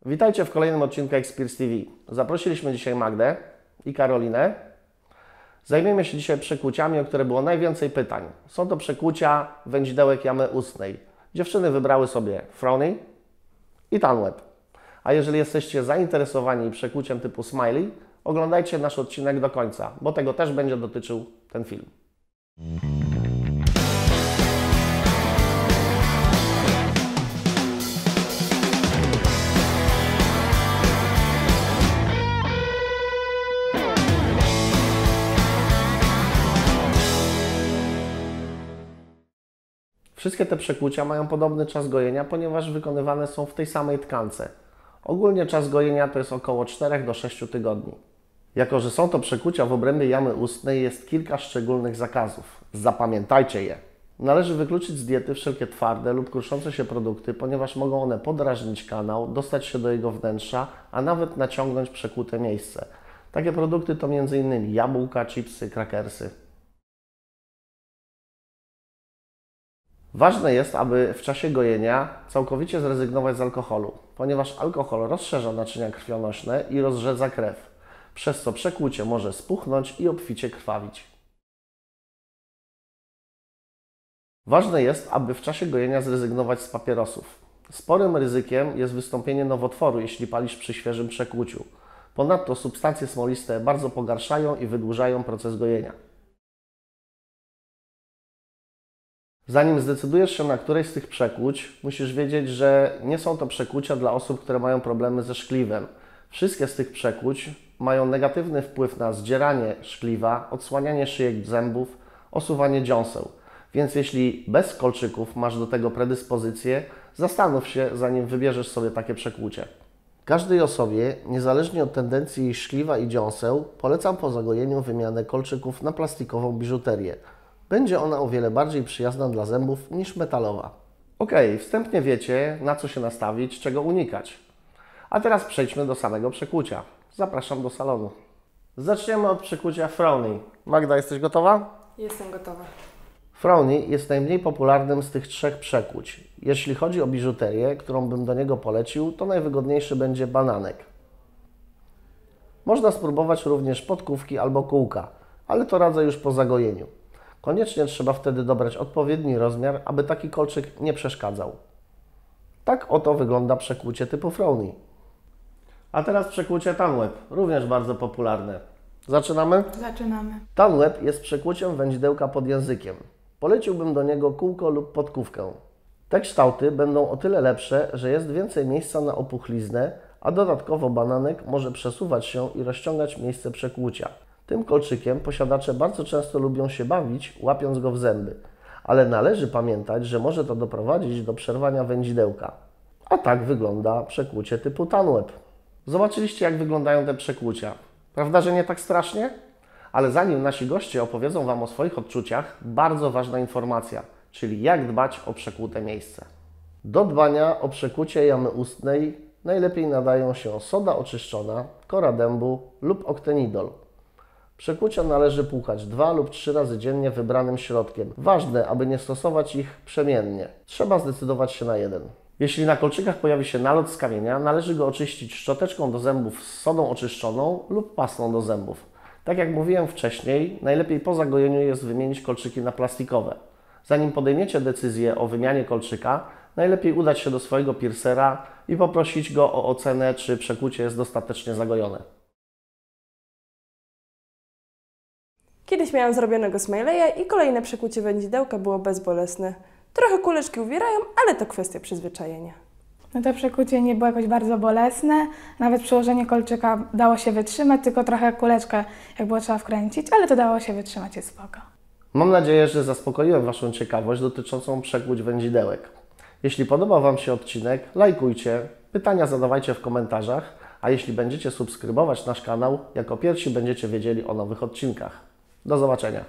Witajcie w kolejnym odcinku Experience TV. Zaprosiliśmy dzisiaj Magdę i Karolinę. Zajmiemy się dzisiaj przekłuciami, o które było najwięcej pytań. Są to przekłucia wędzidełek jamy ustnej. Dziewczyny wybrały sobie Frowny i Tanweb. A jeżeli jesteście zainteresowani przekłuciem typu Smiley, oglądajcie nasz odcinek do końca, bo tego też będzie dotyczył ten film. Wszystkie te przekłucia mają podobny czas gojenia, ponieważ wykonywane są w tej samej tkance. Ogólnie czas gojenia to jest około 4 do 6 tygodni. Jako że są to przekłucia w obrębie jamy ustnej, jest kilka szczególnych zakazów. Zapamiętajcie je. Należy wykluczyć z diety wszelkie twarde lub kruszące się produkty, ponieważ mogą one podrażnić kanał, dostać się do jego wnętrza, a nawet naciągnąć przekłute miejsce. Takie produkty to m.in. jabłka, chipsy, krakersy. Ważne jest, aby w czasie gojenia całkowicie zrezygnować z alkoholu, ponieważ alkohol rozszerza naczynia krwionośne i rozrzedza krew, przez co przekłucie może spuchnąć i obficie krwawić. Ważne jest, aby w czasie gojenia zrezygnować z papierosów. Sporym ryzykiem jest wystąpienie nowotworu, jeśli palisz przy świeżym przekłuciu. Ponadto substancje smoliste bardzo pogarszają i wydłużają proces gojenia. Zanim zdecydujesz się na któreś z tych przekłuć, musisz wiedzieć, że nie są to przekłucia dla osób, które mają problemy ze szkliwem. Wszystkie z tych przekłuć mają negatywny wpływ na zdzieranie szkliwa, odsłanianie szyjek zębów, osuwanie dziąseł. Więc jeśli bez kolczyków masz do tego predyspozycję, zastanów się, zanim wybierzesz sobie takie przekłucie. Każdej osobie, niezależnie od tendencji jej szkliwa i dziąseł, polecam po zagojeniu wymianę kolczyków na plastikową biżuterię. Będzie ona o wiele bardziej przyjazna dla zębów niż metalowa. Ok, wstępnie wiecie, na co się nastawić, czego unikać. A teraz przejdźmy do samego przekłucia. Zapraszam do salonu. Zaczniemy od przekłucia Frowny. Magda, jesteś gotowa? Jestem gotowa. Frowny jest najmniej popularnym z tych trzech przekłuć. Jeśli chodzi o biżuterię, którą bym do niego polecił, to najwygodniejszy będzie bananek. Można spróbować również podkówki albo kółka, ale to radzę już po zagojeniu. Koniecznie trzeba wtedy dobrać odpowiedni rozmiar, aby taki kolczyk nie przeszkadzał. Tak oto wygląda przekłucie typu Frowny. A teraz przekłucie Tanweb, również bardzo popularne. Zaczynamy? Zaczynamy. Tanweb jest przekłuciem wędzidełka pod językiem. Poleciłbym do niego kółko lub podkówkę. Te kształty będą o tyle lepsze, że jest więcej miejsca na opuchliznę, a dodatkowo bananek może przesuwać się i rozciągać miejsce przekłucia. Tym kolczykiem posiadacze bardzo często lubią się bawić, łapiąc go w zęby, ale należy pamiętać, że może to doprowadzić do przerwania wędzidełka. A tak wygląda przekłucie typu Tanweb. Zobaczyliście, jak wyglądają te przekłucia. Prawda, że nie tak strasznie? Ale zanim nasi goście opowiedzą Wam o swoich odczuciach, bardzo ważna informacja, czyli jak dbać o przekłute miejsce. Do dbania o przekłucie jamy ustnej najlepiej nadają się soda oczyszczona, kora dębu lub oktenidol. Przekłucia należy płukać 2 lub 3 razy dziennie wybranym środkiem. Ważne, aby nie stosować ich przemiennie. Trzeba zdecydować się na jeden. Jeśli na kolczykach pojawi się nalot z kamienia, należy go oczyścić szczoteczką do zębów z sodą oczyszczoną lub pastą do zębów. Tak jak mówiłem wcześniej, najlepiej po zagojeniu jest wymienić kolczyki na plastikowe. Zanim podejmiecie decyzję o wymianie kolczyka, najlepiej udać się do swojego piercera i poprosić go o ocenę, czy przekłucie jest dostatecznie zagojone. Kiedyś miałam zrobionego Smileya i kolejne przekłucie wędzidełka było bezbolesne. Trochę kuleczki uwierają, ale to kwestia przyzwyczajenia. No to przekłucie nie było jakoś bardzo bolesne, nawet przyłożenie kolczyka dało się wytrzymać, tylko trochę kuleczkę jak było trzeba wkręcić, ale to dało się wytrzymać, jest spoko. Mam nadzieję, że zaspokoiłem Waszą ciekawość dotyczącą przekłuć wędzidełek. Jeśli podobał Wam się odcinek, lajkujcie, pytania zadawajcie w komentarzach, a jeśli będziecie subskrybować nasz kanał, jako pierwsi będziecie wiedzieli o nowych odcinkach. Do zobaczenia.